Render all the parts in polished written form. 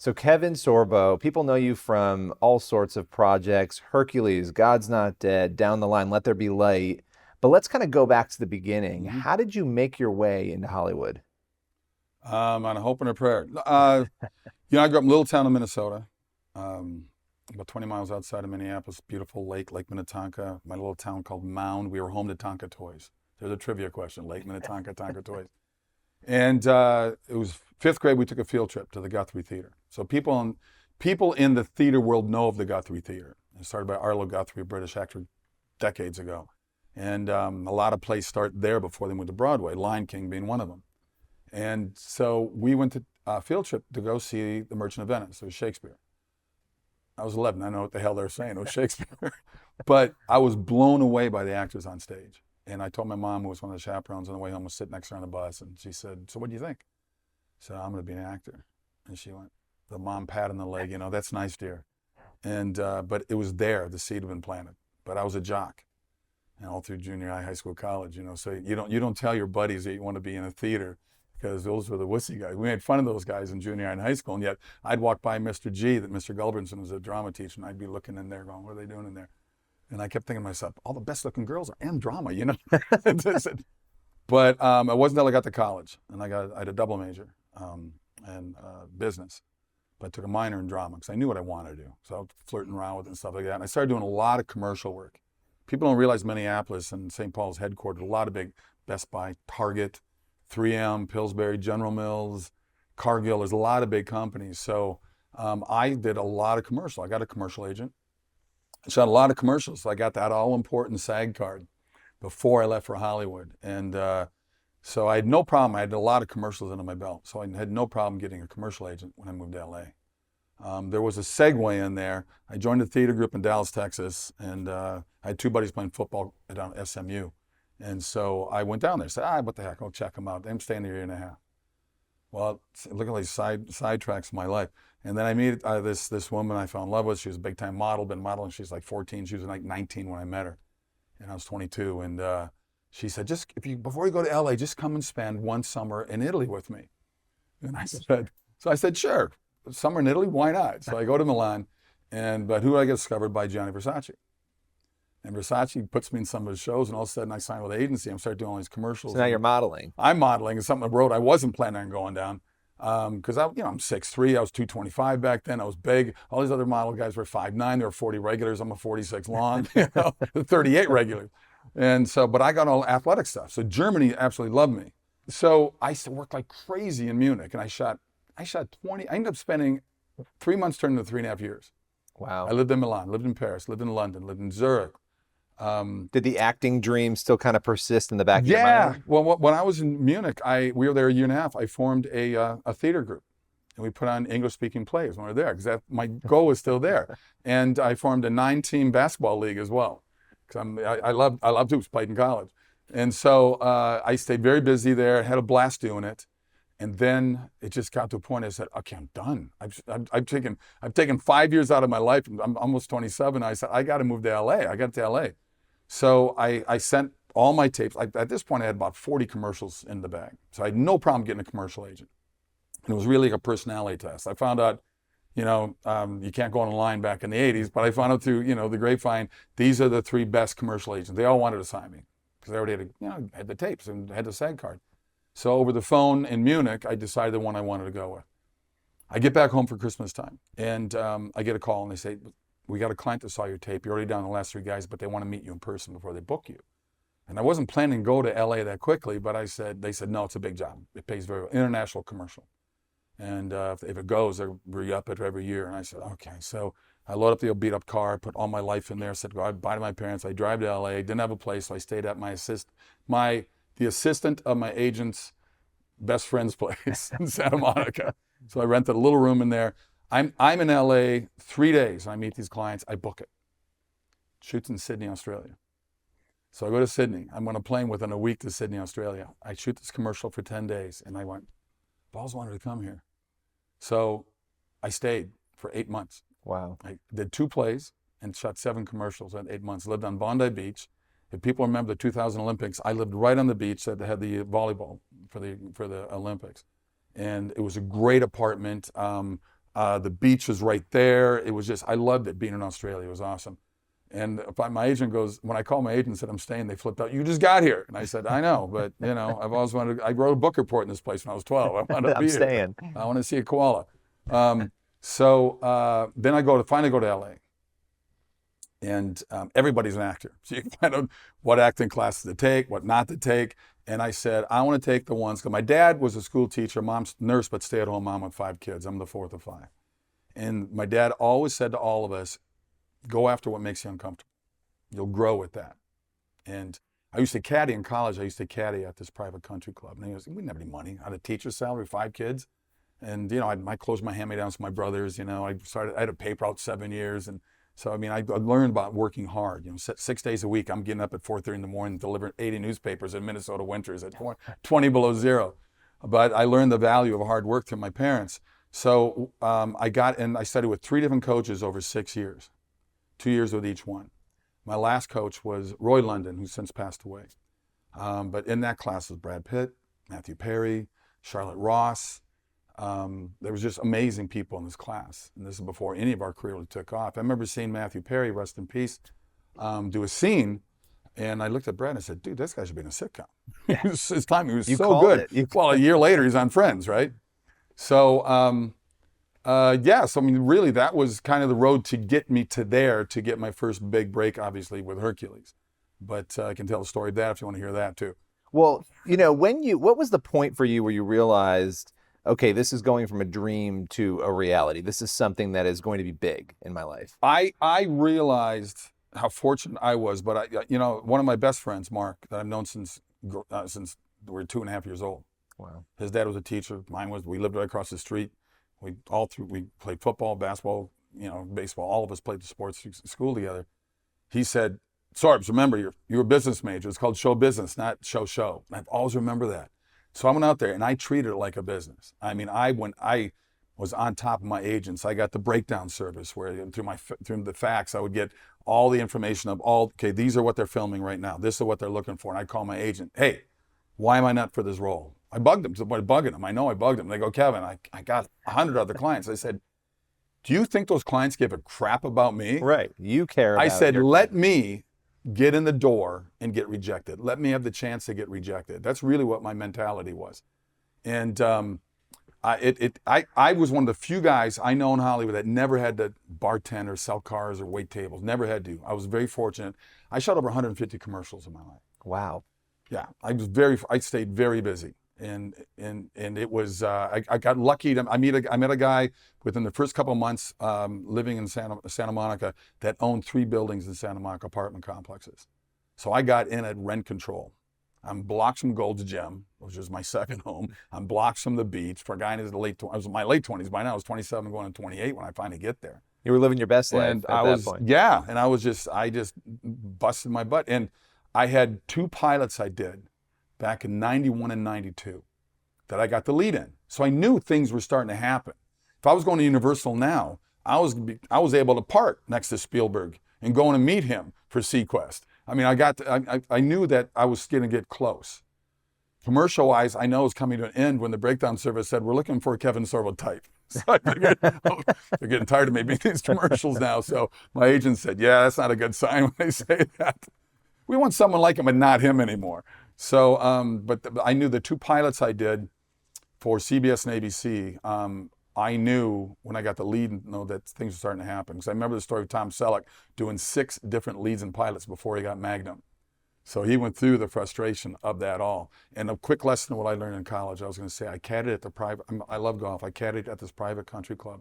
So Kevin Sorbo, people know you from all sorts of projects, Hercules, God's Not Dead, down the line, Let There Be Light. But let's kind of go back to the beginning. Hmm. How did you make your way into Hollywood? On a hope and a prayer. I grew up in a little town in Minnesota, um, about 20 miles outside of Minneapolis. Beautiful Lake Minnetonka. My little town called Mound. We were home to Tonka toys. There's a trivia question. Lake Minnetonka, Tonka toys. And it was fifth grade. We took a field trip to the Guthrie Theater. So people in the theater world know of the Guthrie Theater. It started by Arlo Guthrie, a British actor, decades ago. And a lot of plays start there before they went to Broadway. Lion King being one of them. And so we went to a field trip to go see The Merchant of Venice. It was Shakespeare. I was 11. I know what the hell they're saying. It was Shakespeare. But I was blown away by the actors on stage. And I told my mom, who was one of the chaperones on the way home, was sitting next to her on the bus. And she said, "So what do you think?" I said, "I'm going to be an actor." And she went, the mom pat on the leg, "That's nice, dear." And but it was there. The seed had been planted. But I was a jock. And all through junior high, high school, college, so you don't tell your buddies that you want to be in a theater, because those were the wussy guys. We made fun of those guys in junior high and high school, and yet I'd walk by Mr. G, that Mr. Gulbranson was a drama teacher, and I'd be looking in there going, "What are they doing in there?" And I kept thinking to myself, all the best looking girls are in drama. But it wasn't until I got to college, and I had a double major and business, but I took a minor in drama because I knew what I wanted to do. So I was flirting around with it and stuff like that. And I started doing a lot of commercial work. People don't realize Minneapolis and St. Paul's headquartered, a lot of big Best Buy, Target, 3M, Pillsbury, General Mills, Cargill. There's a lot of big companies. So I did a lot of commercial. I got a commercial agent. I shot a lot of commercials. So I got that all-important SAG card before I left for Hollywood. And so I had no problem. I had a lot of commercials under my belt. So I had no problem getting a commercial agent when I moved to LA. There was a segue in there. I joined a theater group in Dallas, Texas, and I had two buddies playing football down at SMU. And so I went down there, said, what the heck, I'll check them out. I'm staying there a year and a half. Well, look at these side tracks of my life. And then I meet this woman I fell in love with. She was a big time model, been modeling. She's like 14. She was like 19 when I met her, and I was 22. And she said, before you go to LA, just come and spend one summer in Italy with me. And I said, sure. Summer in Italy, why not? So I go to Milan, but who do I get discovered by? Gianni Versace. And Versace puts me in some of his shows, and all of a sudden I sign with an agency. I'm starting doing all these commercials. So now you're modeling. I'm modeling. It's something I wrote. I wasn't planning on going down because I'm 6'3". I was 225 back then. I was big. All these other model guys were 5'9". There were 40 regulars. I'm a 46 long, 38 regulars. And so, but I got all athletic stuff. So Germany absolutely loved me. So I used to work like crazy in Munich, and I shot 20. I ended up spending 3 months turned into 3.5 years. Wow. I lived in Milan, lived in Paris, lived in London, lived in Zurich. Did the acting dream still kind of persist in the back of your Yeah. mind? Well, when I was in Munich, we were there a year and a half. I formed a theater group, and we put on English-speaking plays when we were there, because my goal was still there. And I formed a 9-team basketball league as well, because I love hoops, played in college. And so I stayed very busy there, had a blast doing it. And then it just got to a point I said, okay, I'm done. I've taken 5 years out of my life. I'm almost 27. I said, I got to move to LA. I got to LA. So I sent all my tapes. At this point, I had about 40 commercials in the bag. So I had no problem getting a commercial agent. And it was really a personality test. I found out, you can't go online back in the 80s, but I found out through, the grapevine, these are the 3 best commercial agents. They all wanted to sign me because I already had the tapes and had the SAG card. So over the phone in Munich, I decided the one I wanted to go with. I get back home for Christmas time, and I get a call, and they say, "We got a client that saw your tape. You're already down the last 3 guys, but they want to meet you in person before they book you." And I wasn't planning to go to LA that quickly, but they said, "No, it's a big job. It pays very well. International commercial. And if it goes, they'll re-up it every year." And I said, okay. So I load up the beat up car, put all my life in there, said goodbye to my parents. I drive to LA, didn't have a place, so I stayed at the assistant of my agent's best friend's place in Santa Monica. So I rented a little room in there. I'm in LA 3 days. I meet these clients. I book it. Shoots in Sydney, Australia. So I go to Sydney. I'm on a plane within a week to Sydney, Australia. I shoot this commercial for 10 days, and I went, Balls wanted to come here. So I stayed for 8 months. Wow. I did 2 plays and shot 7 commercials in 8 months. Lived on Bondi Beach. If people remember the 2000 Olympics, I lived right on the beach that had the volleyball for the Olympics. And it was a great apartment. The beach was right there. It was just, I loved it being in Australia. It was awesome. And my agent goes, when I called my agent and said, I'm staying, they flipped out. You just got here. And I said, I know, but I've always wanted, I wrote a book report in this place when I was 12. I wanted to be I'm staying. here. I want to see a koala. Then I finally go to LA. And everybody's an actor. So you can find out what acting classes to take, what not to take. And I said, I want to take the ones, because my dad was a school teacher, mom's nurse, but stay-at-home mom with 5 kids. I'm the 4th of 5. And my dad always said to all of us, go after what makes you uncomfortable. You'll grow with that. And I used to caddy in college. I used to caddy at this private country club. And he goes, we didn't have any money. I had a teacher's salary, 5 kids. And, I closed my hand-me-downs to my brothers. I had a paper out 7 years. And so, I learned about working hard. 6 days a week, I'm getting up at 4:30 in the morning, delivering 80 newspapers in Minnesota winters at 20 below zero. But I learned the value of hard work from my parents. So I studied with 3 different coaches over 6 years, 2 years with each one. My last coach was Roy London, who's since passed away. But in that class was Brad Pitt, Matthew Perry, Charlotte Ross. There was just amazing people in this class. And this is before any of our career really took off. I remember seeing Matthew Perry, rest in peace, do a scene. And I looked at Brad and I said, dude, this guy should be in a sitcom. His timing was so good. Well, a year later, he's on Friends, right? So, really, that was kind of the road to get me to there, to get my first big break, obviously, with Hercules. But I can tell the story of that if you want to hear that, too. Well, what was the point for you where you realized, okay, this is going from a dream to a reality. This is something that is going to be big in my life. I realized how fortunate I was, but one of my best friends, Mark, that I've known since we were 2.5 years old. Wow. His dad was a teacher. Mine was. We lived right across the street. We played football, basketball, baseball. All of us played the sports through school together. He said, Sorbs, remember, you're a business major. It's called show business, not show. And I've always remember that. So I went out there and I treated it like a business. I was on top of my agents. I got the breakdown service where through the fax, I would get all the information of okay, these are what they're filming right now. This is what they're looking for. And I'd call my agent, hey, why am I not for this role? I bugged them. So I'm bugging them. I know I bugged them. They go, Kevin, I got 100 other clients. I said, do you think those clients give a crap about me? Right. You care about I said, let me get in the door and get rejected. Let me have the chance to get rejected. That's really what my mentality was. And I was one of the few guys I know in Hollywood that never had to bartend or sell cars or wait tables. Never had to. I was very fortunate. I shot over 150 commercials in my life. Wow. Yeah, I stayed very busy. And it was, I got lucky. I met a guy within the first couple of months living in Santa Monica that owned 3 buildings in Santa Monica apartment complexes. So I got in at rent control. I'm blocks from Gold's Gym, which was my second home. I'm blocks from the beach. For a guy in his I was in my late 20s. By now I was 27 going on 28 when I finally get there. You were living your best life and at that point. Yeah, and I just busted my butt. And I had 2 pilots I did back in 91 and 92 that I got the lead in. So I knew things were starting to happen. If I was going to Universal now, I was able to park next to Spielberg and go in and meet him for Sequest. I knew that I was going to get close. Commercial-wise, I know it's coming to an end when the breakdown service said, we're looking for a Kevin Sorbo type. So I figured, they're getting tired of me being these commercials now. So my agent said, yeah, that's not a good sign when they say that. We want someone like him, but not him anymore. So, I knew the 2 pilots I did for CBS and ABC, I knew when I got the lead, that things were starting to happen. Because I remember the story of Tom Selleck doing 6 different leads and pilots before he got Magnum. So he went through the frustration of that all. And a quick lesson of what I learned in college, I was going to say, I caddied at the private, I love golf. I caddied at this private country club.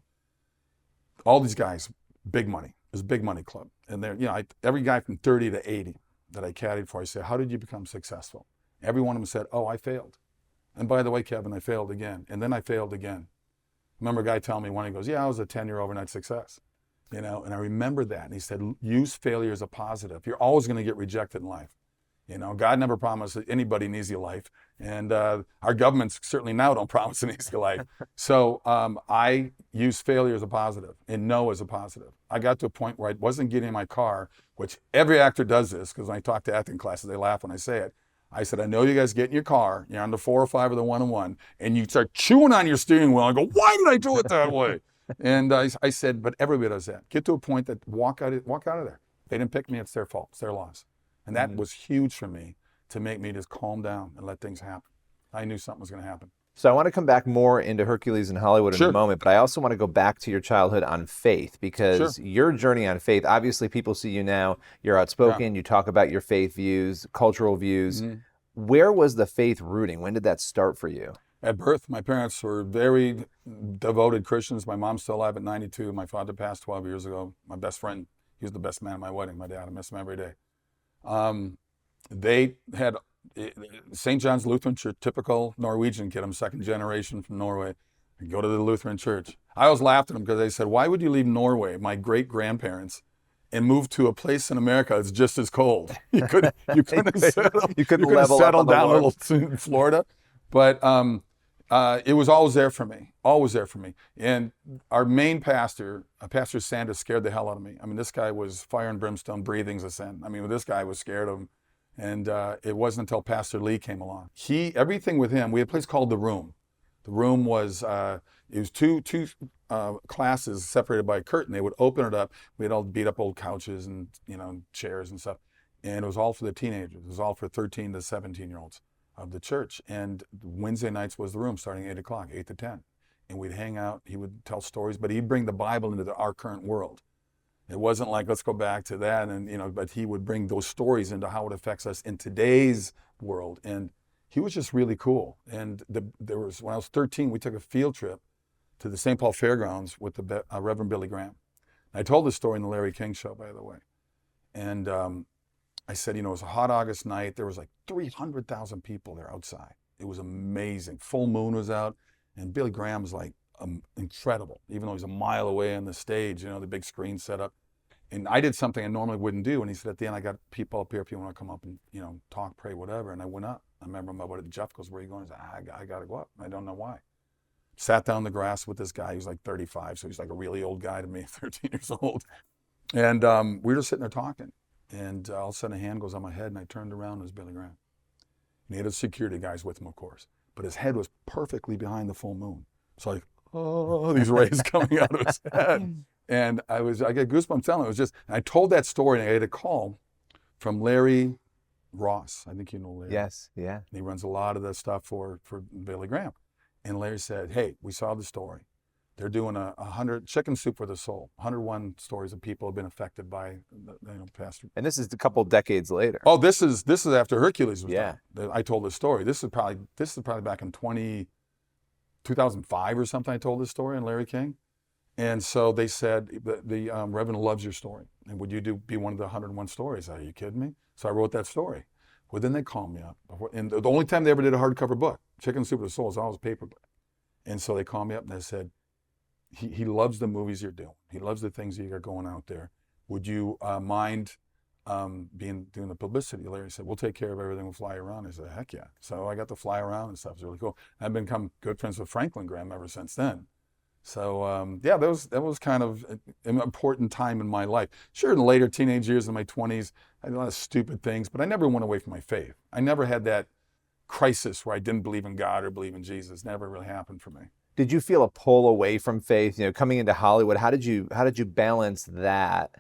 All these guys, big money. It was a big money club. And every guy from 30 to 80 that I caddied for, I said, how did you become successful? Every one of them said, oh, I failed. And by the way, Kevin, I failed again. And then I failed again. I remember a guy telling me one, he goes, yeah, I was a 10-year overnight success. And I remember that. And he said, use failure as a positive. You're always going to get rejected in life. God never promised anybody an easy life. And our governments certainly now don't promise an easy life. So I use failure as a positive and no as a positive. I got to a point where I wasn't getting in my car, which every actor does this, because when I talk to acting classes, they laugh when I say it. I said, I know you guys get in your car, you're on the 405 or the 101, and you start chewing on your steering wheel. I go, why did I do it that way? And I said, but everybody does that. Get to a point that walk out of there. They didn't pick me, it's their fault, it's their loss. And that was huge for me to make me just calm down and let things happen. I knew something was going to happen. So I want to come back more into Hercules and Hollywood in a moment, but I also want to go back to your childhood on faith, because your journey on faith, obviously people see you now, you're outspoken, you talk about your faith views, cultural views. Where was the faith rooting? When did that start for you? At birth, my parents were very devoted Christians. My mom's still alive at 92. My father passed 12 years ago. My best friend, he was the best man at my wedding, my dad. I miss him every day. They had St. John's Lutheran Church, typical Norwegian kid. I'm second generation from Norway. I go to the Lutheran church. I always laughed at them because they said, why would you leave Norway, my great-grandparents, and move to a place in America that's just as cold? You couldn't settle down a little in Florida. But it was always there for me, always there for me. And our main pastor, Pastor Sanders, scared the hell out of me. I mean, this guy was fire and brimstone, breathing's a sin. I mean, this guy was scared of him. And it wasn't until Pastor Lee came along. Everything with him, we had a place called The Room. The Room was, it was two classes separated by a curtain. They would open it up. We had all beat up old couches and, chairs and stuff. And it was all for the teenagers. It was all for 13 to 17-year-olds of the church. And Wednesday nights was The Room, starting at 8 o'clock, 8 to 10. And we'd hang out. He would tell stories, but he'd bring the Bible into our current world. It wasn't like, let's go back to that, and but he would bring those stories into how it affects us in today's world. And he was just really cool. And when I was 13, we took a field trip to the St. Paul Fairgrounds with the Reverend Billy Graham. I told this story in the Larry King Show, by the way. And I said, it was a hot August night. There was like 300,000 people there outside. It was amazing. Full moon was out, and Billy Graham was like, incredible, even though he's a mile away on the stage, the big screen set up. And I did something I normally wouldn't do. And he said, at the end, I got people up here if you want to come up and, talk, pray, whatever. And I went up. I remember my buddy Jeff goes, where are you going? I said, I got to go up. I don't know why. Sat down in the grass with this guy. He was like 35, so he's like a really old guy to me, 13 years old. And we were just sitting there talking. And all of a sudden a hand goes on my head, and I turned around, and it was Billy Graham. And he had his security guys with him, of course. But his head was perfectly behind the full moon. So like, oh, these rays coming out of his head. And I get goosebumps telling it. It was just, and I told that story, and I had a call from Larry Ross. I think you know Larry. Yes, yeah. And he runs a lot of that stuff for Billy Graham. And Larry said, hey, we saw the story. They're doing 100 Chicken Soup for the Soul, 101 stories of people have been affected by Pastor. And this is a couple decades later. Oh, this is after Hercules was done. I told this story. This is probably back in 2005 or something. I told this story in Larry King. And so they said, the Reverend loves your story. And would you be one of the 101 stories? Are you kidding me? So I wrote that story. Well, then they called me up. And the only time they ever did a hardcover book, Chicken Soup for the Soul, is always paperback. And so they called me up and they said, he loves the movies you're doing. He loves the things you got going out there. Would you mind doing the publicity? Larry said, we'll take care of everything. We'll fly around. I said, heck yeah. So I got to fly around and stuff. It's really cool. I've become good friends with Franklin Graham ever since then. So that was kind of an important time in my life. Sure, in the later teenage years, in my 20s, I did a lot of stupid things, but I never went away from my faith. I never had that crisis where I didn't believe in God or believe in Jesus. Never really happened for me. Did you feel a pull away from faith? Coming into Hollywood, how did you balance that?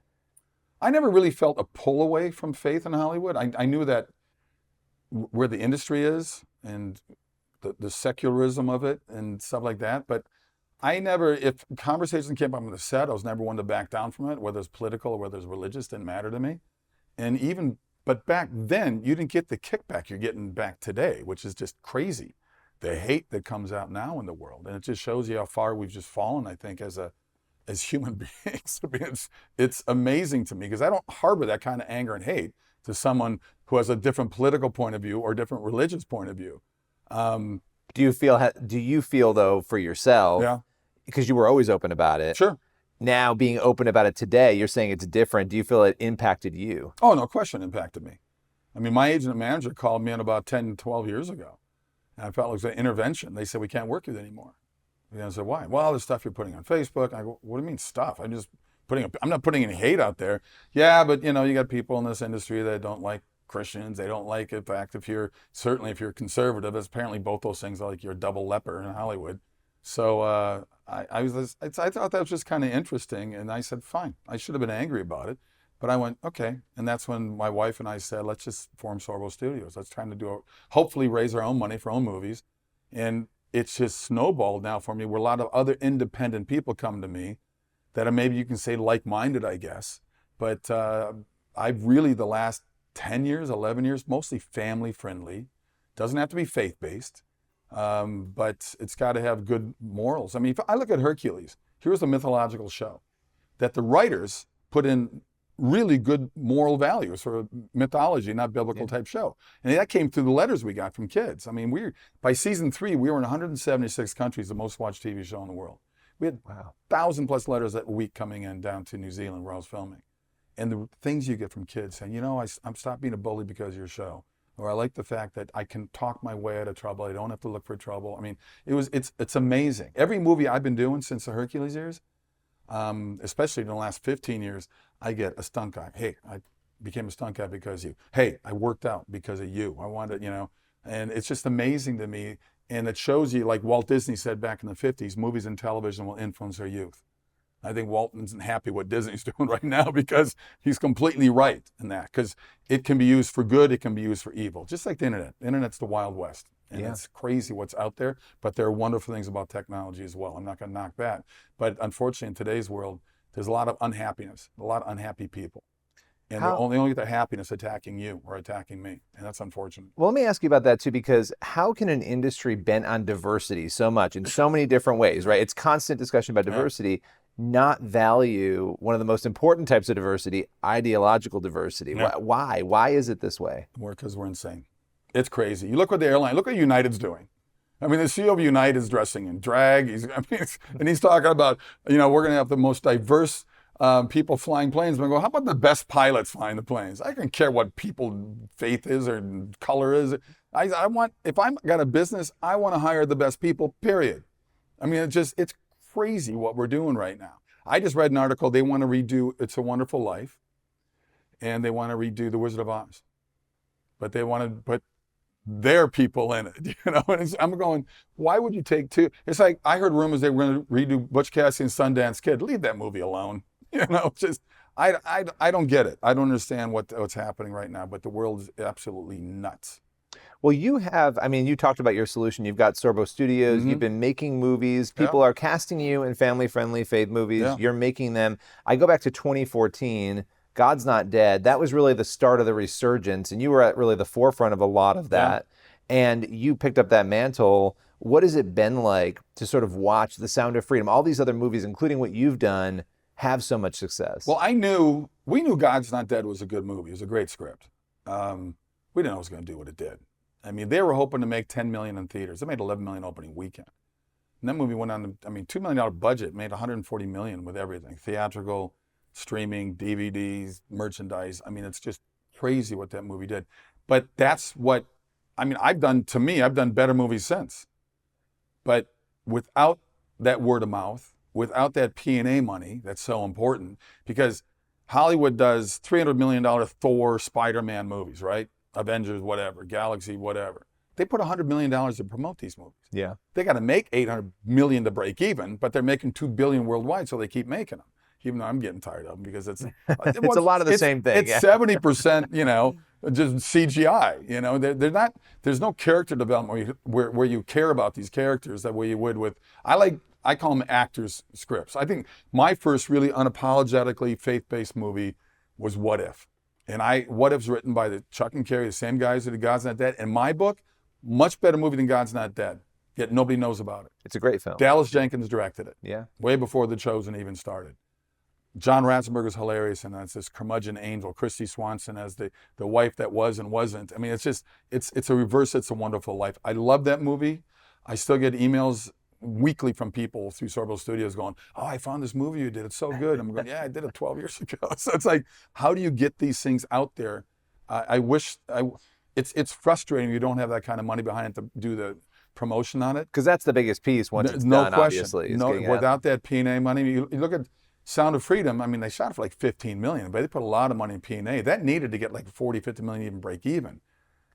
I never really felt a pull away from faith in Hollywood. I knew that where the industry is and the secularism of it and stuff like that, but I never, if conversation came up on the set, I was never one to back down from it, whether it's political or whether it's religious, didn't matter to me. But back then, you didn't get the kickback you're getting back today, which is just crazy. The hate that comes out now in the world. And it just shows you how far we've just fallen, I think, as human beings. I mean, it's amazing to me because I don't harbor that kind of anger and hate to someone who has a different political point of view or different religious point of view. Do you feel though for yourself, because you were always open about it. Sure. Now being open about it today, you're saying it's different. Do you feel it impacted you? Oh, no question impacted me. I mean, my agent and manager called me in about 10, 12 years ago. And I felt like it was an intervention. They said, we can't work with you anymore. And I said, why? Well, the stuff you're putting on Facebook. I go, what do you mean stuff? I'm not putting any hate out there. Yeah, but you got people in this industry that don't like Christians. They don't like the fact if you're conservative, as apparently both those things are like you're a double leper in Hollywood. So I thought that was just kind of interesting, and I said, fine. I should have been angry about it, but I went, okay. And that's when my wife and I said, let's just form Sorbo Studios. Let's try to hopefully raise our own money for our own movies. And it's just snowballed now for me, where a lot of other independent people come to me that are, maybe you can say, like-minded, I guess. But I've really, the last 10 years, 11 years, mostly family-friendly. Doesn't have to be faith-based. But it's got to have good morals. I mean, if I look at Hercules, here's a mythological show that the writers put in really good moral values for a mythology, not biblical type show. And that came through the letters we got from kids. I mean, by season 3, we were in 176 countries, the most watched TV show in the world. We had 1,000+ letters that week coming in down to New Zealand where I was filming. And the things you get from kids saying, I'm stopped being a bully because of your show. Or I like the fact that I can talk my way out of trouble. I don't have to look for trouble. I mean, it's amazing. Every movie I've been doing since the Hercules years, especially in the last 15 years, I get a stunt guy. Hey, I became a stunt guy because of you. Hey, I worked out because of you. I wanted, and it's just amazing to me. And it shows you, like Walt Disney said back in the 50s, movies and television will influence our youth. I think Walt isn't happy what Disney's doing right now, because he's completely right in that. Because it can be used for good, it can be used for evil. Just like the internet. The internet's the Wild West. And it's crazy what's out there, but there are wonderful things about technology as well. I'm not going to knock that. But unfortunately, in today's world, there's a lot of unhappiness, a lot of unhappy people. And they only get their happiness attacking you or attacking me. And that's unfortunate. Well, let me ask you about that too, because how can an industry bent on diversity so much in so many different ways, right? It's constant discussion about diversity, not value one of the most important types of diversity, ideological diversity. Why? Why is it this way? Because we're insane. It's crazy. You look what the airline, look what United's doing. I mean, the CEO of United is dressing in drag. And he's talking about, we're going to have the most diverse people flying planes. And I go, how about the best pilots flying the planes? I don't care what people faith is or color is. If I'm got a business, I want to hire the best people, period. I mean, it's crazy what we're doing right now. I just read an article. They want to redo It's a Wonderful Life, and they want to redo The Wizard of Oz. But they want to put their people in it, And I'm going, why would you take two? It's like, I heard rumors they were going to redo Butch Cassidy and Sundance Kid. Leave that movie alone. I don't get it. I don't understand what's happening right now, but the world is absolutely nuts. Well, you talked about your solution. You've got Sorbo Studios. You've been making movies. People are casting you in family-friendly faith movies. You're making them. I go back to 2014, God's Not Dead. That was really the start of the resurgence, and you were at really the forefront of a lot of that. And you picked up that mantle. What has it been like to sort of watch The Sound of Freedom, all these other movies, including what you've done, have so much success? Well, we knew God's Not Dead was a good movie. It was a great script. We didn't know it was going to do what it did. I mean, they were hoping to make $10 million in theaters. They made $11 million opening weekend. And that movie went on, $2 million budget, made $140 million with everything. Theatrical, streaming, DVDs, merchandise. It's just crazy what that movie did. But that's what, I've done better movies since. But without that word of mouth, without that P&A money, that's so important, because Hollywood does $300 million Thor, Spider-Man movies, right? Avengers, whatever, Galaxy, whatever. They put $100 million to promote these movies. Yeah. They got to make $800 million to break even, but they're making $2 billion worldwide, so they keep making them. Even though I'm getting tired of them, because it's it's a lot of the same thing. It's 70%, just CGI. They're not. There's no character development where you care about these characters that way you would with. I call them actors' scripts. I think my first really unapologetically faith-based movie was What If. And What If's written by the Chuck and Carrie, the same guys who did God's Not Dead. In my book, much better movie than God's Not Dead. Yet nobody knows about it. It's a great film. Dallas Jenkins directed it. Yeah. Way before The Chosen even started. John Ratzenberger's hilarious, and that's this curmudgeon angel. Christy Swanson as the wife that was and wasn't. It's a reverse It's a Wonderful Life. I love that movie. I still get emails weekly from people through Sorbo Studios going, oh, I found this movie you did. It's so good. I'm going, yeah, I did it 12 years ago. So it's like, how do you get these things out there? It's frustrating you don't have that kind of money behind it to do the promotion on it. Because that's the biggest piece once it's no done, question. obviously. No, without that P&A money, you look at Sound of Freedom, they shot it for like $15 million, but they put a lot of money in P&A. That needed to get like $40, $50 million even break even.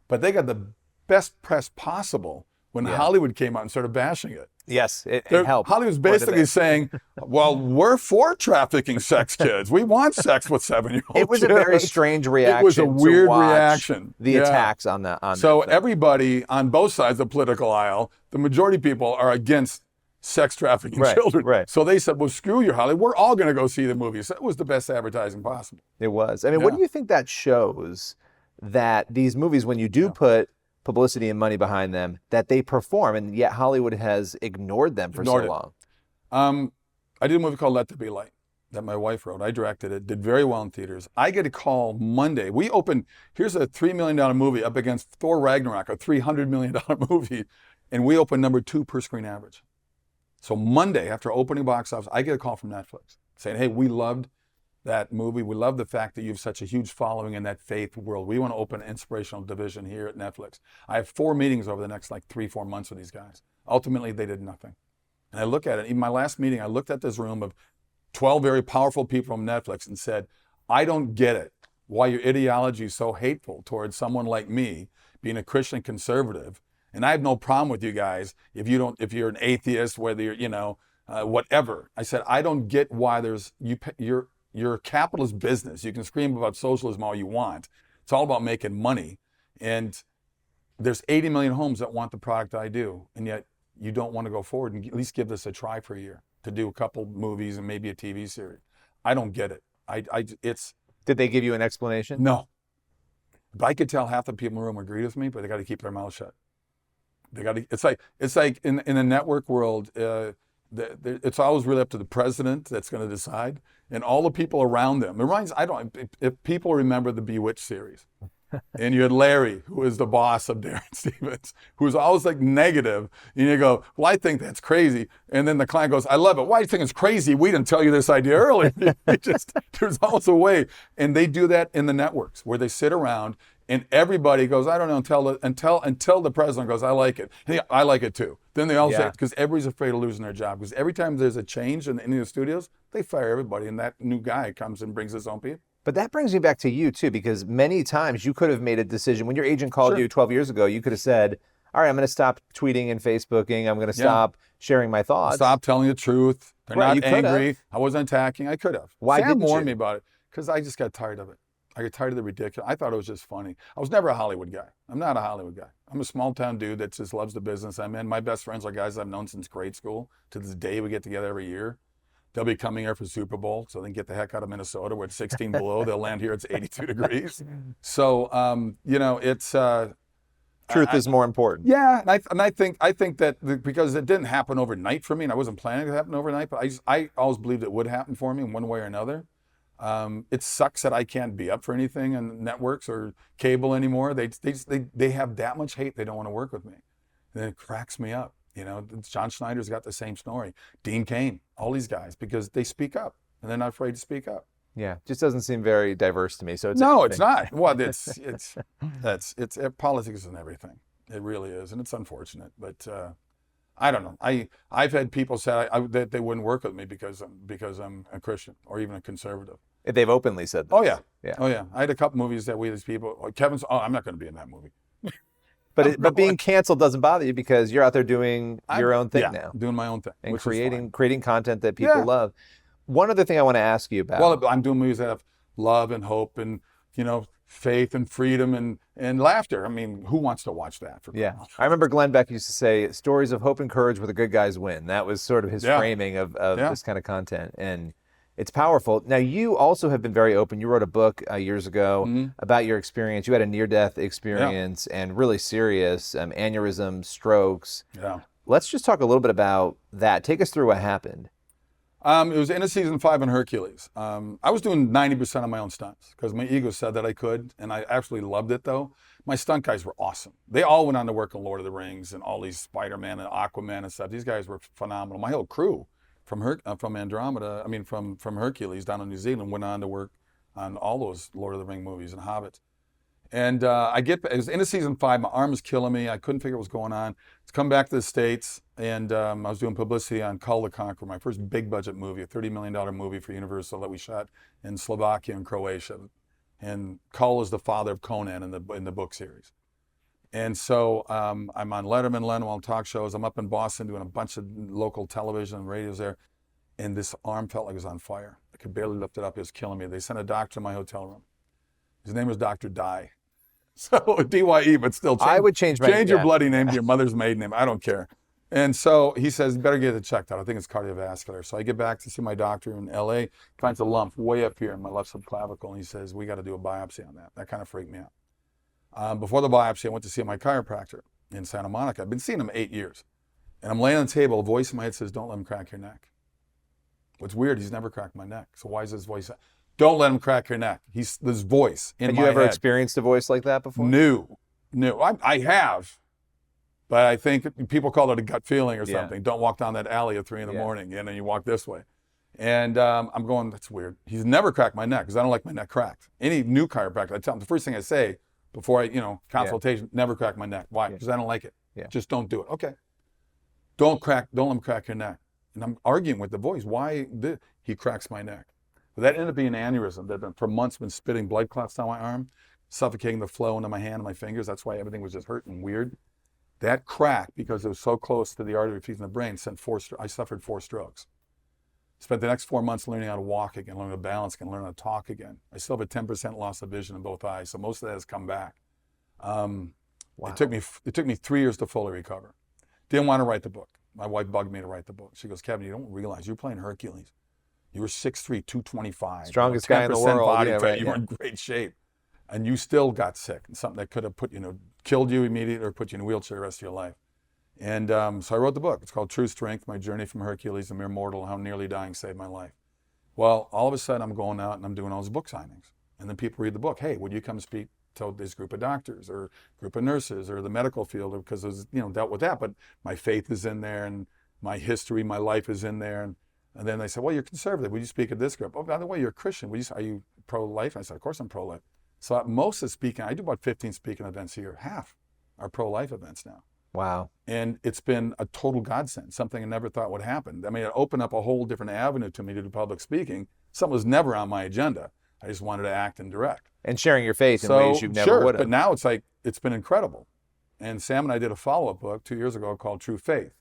But they got the best press possible when Hollywood came out and started bashing it. Yes, it helped. Hollywood was basically saying, well, we're for trafficking sex kids. We want sex with 7-year-old It was kids. a very strange reaction. It was a weird reaction. The attacks on that. So everybody on both sides of the political aisle, the majority of people are against sex trafficking children. Right. So they said, well, screw you, Hollywood. We're all going to go see the movie. So it was the best advertising possible. It was. I mean, what do you think that shows, that these movies, when you do put publicity and money behind them, that they perform, and yet Hollywood has ignored them for so long? I did a movie called Let There Be Light that my wife wrote. I directed it, did very well in theaters. I get a call Monday. We opened, here's a $3 million movie up against Thor Ragnarok, a $300 million movie, and we opened number 2 per screen average. So Monday, after opening box office, I get a call from Netflix saying, hey, we loved that movie. We love the fact that you have such a huge following in that faith world. We want to open an inspirational division here at Netflix. I have 4 meetings over the next 3-4 months with these guys. Ultimately, they did nothing. And I look at it, in my last meeting, I looked at this room of 12 very powerful people from Netflix and said, I don't get it, why your ideology is so hateful towards someone like me, being a Christian conservative. And I have no problem with you guys if you're an atheist, whether you're, whatever. I said, I don't get why you're a capitalist business. You can scream about socialism all you want. It's all about making money. And there's 80 million homes that want the product I do. And yet you don't want to go forward and at least give this a try for a year to do a couple movies and maybe a TV series. I don't get it. Did they give you an explanation? No. But I could tell half the people in the room agreed with me, but they got to keep their mouth shut. They got to. It's like in the network world. It's always really up to the president that's going to decide, and all the people around them. If people remember the Bewitched series, and you had Larry, who was the boss of Darren Stevens, who was always negative, and you go, well, I think that's crazy. And then the client goes, I love it. Why do you think it's crazy? We didn't tell you this idea earlier. There's always a way. And they do that in the networks where they sit around and everybody goes, I don't know, until the president goes, I like it. And I like it too. Then they all say, because everybody's afraid of losing their job. Because every time there's a change in the studios, they fire everybody. And that new guy comes and brings his own people. But that brings me back to you too, because many times you could have made a decision. When your agent called you 12 years ago, you could have said, all right, I'm going to stop tweeting and Facebooking. I'm going to stop sharing my thoughts. Stop telling the truth. They're not angry. I wasn't attacking. I could have. Why Sam didn't you? warned me about it because I just got tired of it. I got tired of the ridiculous. I thought it was just funny. I was never a Hollywood guy. I'm not a Hollywood guy. I'm a small town dude that just loves the business I'm in. My best friends are guys I've known since grade school. To this day, we get together every year. They'll be coming here for Super Bowl, so they can get the heck out of Minnesota where it's 16 below. They'll land here, it's 82 degrees. So, it's... Truth is more important. Yeah, and I think that because it didn't happen overnight for me, and I wasn't planning it to happen overnight, but I always believed it would happen for me in one way or another. It sucks that I can't be up for anything on networks or cable anymore. They have that much hate, they don't want to work with me. And it cracks me up. John Schneider's got the same story. Dean Cain, all these guys, because they speak up and they're not afraid to speak up. Yeah, just doesn't seem very diverse to me. So it's not. Well, it's politics and everything. It really is, and it's unfortunate. But I don't know. I've had people say that they wouldn't work with me because I'm a Christian or even a conservative. They've openly said that. Oh yeah. Oh yeah. I had a couple movies that these people. Kevin's. Oh, I'm not going to be in that movie. But being canceled doesn't bother you because you're out there doing your own thing now. Doing my own thing. And creating content that people love. One other thing I want to ask you about. Well, I'm doing movies that have love and hope and, faith and freedom and laughter. I mean, who wants to watch that? I remember Glenn Beck used to say, stories of hope and courage where the good guys win. That was sort of his framing of this kind of content. And it's powerful. Now, you also have been very open. You wrote a book years ago about your experience. You had a near-death experience and really serious aneurysm, strokes. Yeah. Let's just talk a little bit about that. Take us through what happened. It was into season 5 on Hercules. I was doing 90% of my own stunts because my ego said that I could, and I absolutely loved it though. My stunt guys were awesome. They all went on to work on Lord of the Rings and all these Spider-Man and Aquaman and stuff. These guys were phenomenal. My whole crew from Andromeda, from Hercules down in New Zealand went on to work on all those Lord of the Ring movies and Hobbits. And it was into season 5, my arm was killing me. I couldn't figure what was going on. It's come back to the States, and I was doing publicity on Cull the Conqueror, my first big budget movie, a $30 million movie for Universal that we shot in Slovakia and Croatia. And Cull is the father of Conan in the book series. And so I'm on Letterman on talk shows. I'm up in Boston doing a bunch of local television and radios there. And this arm felt like it was on fire. I could barely lift it up. It was killing me. They sent a doctor to my hotel room. His name was Dr. Dye. So D-Y-E, but still I would change your bloody name to your mother's maiden name. I don't care. And so he says, you better get it checked out. I think it's cardiovascular. So I get back to see my doctor in LA, finds a lump way up here in my left subclavicle, and he says, we got to do a biopsy on that. That kind of freaked me out. Before the biopsy, I went to see my chiropractor in Santa Monica. I've been seeing him 8 years. And I'm laying on the table, a voice in my head says, don't let him crack your neck. What's weird, he's never cracked my neck. So why is his voice? Don't let him crack your neck. He's this voice in my head. Have you ever experienced a voice like that before? No. I have. But I think people call it a gut feeling or something. Don't walk down that alley at 3 in the morning, and then you walk this way. And I'm going, that's weird. He's never cracked my neck because I don't like my neck cracked. Any new chiropractor, I tell him, the first thing I say before consultation, never crack my neck. Why? Because I don't like it. Just don't do it. Okay. Don't let him crack your neck. And I'm arguing with the voice. Why he cracks my neck? But that ended up being an aneurysm that for months been spitting blood clots down my arm, suffocating the flow into my hand and my fingers. That's why everything was just hurting weird. That crack, because it was so close to the artery feeding the brain, I suffered 4 strokes. Spent the next 4 months learning how to walk again, learning to balance again, learning how to talk again. I still have a 10% loss of vision in both eyes, so most of that has come back. Wow. It took me 3 years to fully recover. Didn't want to write the book. My wife bugged me to write the book. She goes, Kevin, you don't realize you're playing Hercules. You were 6'3", 225. Strongest guy in the world. Body fat. You were in great shape. And you still got sick. And something that could have killed you immediately or put you in a wheelchair the rest of your life. And so I wrote the book. It's called True Strength, My Journey from Hercules, a Mere Mortal, How Nearly Dying Saved My Life. Well, all of a sudden I'm going out and I'm doing all these book signings. And then people read the book. Hey, would you come speak to this group of doctors or group of nurses or the medical field? Because it was, dealt with that. But my faith is in there and my history, my life is in there. And then they said, well, you're conservative. Would you speak at this group? Oh, by the way, you're a Christian. Are you pro-life? I said, of course I'm pro-life. So most of speaking, I do about 15 speaking events a year. Half are pro-life events now. Wow. And it's been a total godsend, something I never thought would happen. I mean, it opened up a whole different avenue to me to do public speaking. Something was never on my agenda. I just wanted to act and direct. And sharing your faith in ways you never would have. But now it's been incredible. And Sam and I did a follow-up book 2 years ago called True Faith,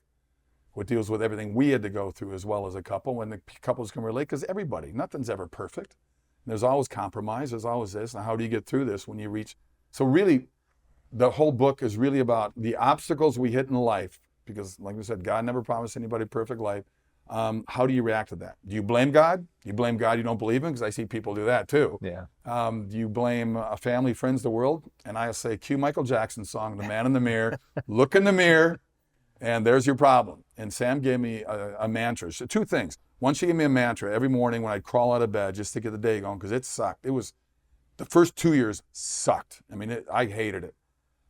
which deals with everything we had to go through as well as a couple, when the couples can relate, because nothing's ever perfect. There's always compromise, there's always this, and how do you get through this when you reach? So really, the whole book is really about the obstacles we hit in life, because like we said, God never promised anybody a perfect life. How do you react to that? Do you blame God? You blame God you don't believe in? Because I see people do that too. Yeah. Do you blame a family, friends, the world? And I'll say, cue Michael Jackson's song, The Man in the Mirror, look in the mirror, and there's your problem. And Sam gave me a mantra. So 2 things. One, she gave me a mantra every morning when I'd crawl out of bed just to get the day going, because it sucked. The first 2 years sucked. I mean, I hated it.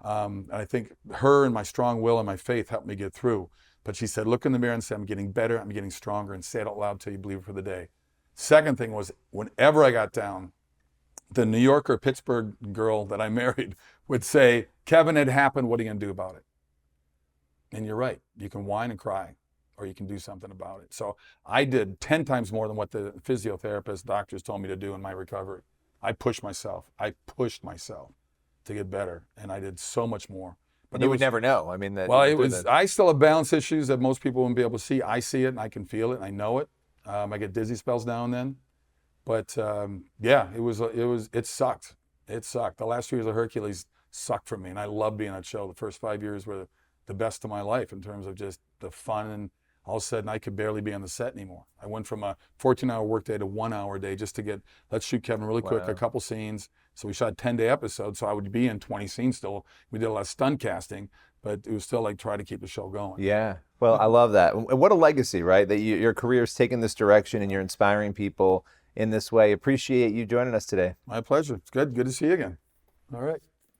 And I think her and my strong will and my faith helped me get through. But she said, look in the mirror and say, I'm getting better, I'm getting stronger, and say it out loud till you believe it for the day. Second thing was, whenever I got down, the New York or Pittsburgh girl that I married would say, Kevin, it happened, what are you going to do about it? And you're right. You can whine and cry, or you can do something about it. So I did 10 times more than what the physiotherapist, doctors told me to do in my recovery. I pushed myself to get better, and I did so much more. But you would never know. I mean, I still have balance issues that most people wouldn't be able to see. I see it, and I can feel it, and I know it. I get dizzy spells now and then. But it sucked. It sucked. The last 2 years of Hercules sucked for me, and I loved being on that show. The first 5 years were the best of my life in terms of just the fun, and all of a sudden I could barely be on the set anymore. I went from a 14-hour workday to 1 hour a day just to let's shoot Kevin really quick, a couple scenes. So we shot 10-day episodes, so I would be in 20 scenes still. We did a lot of stunt casting, but it was still like try to keep the show going. Yeah, well, I love that. And what a legacy, right? That your career's taken this direction and you're inspiring people in this way. Appreciate you joining us today. My pleasure. It's good to see you again. All right.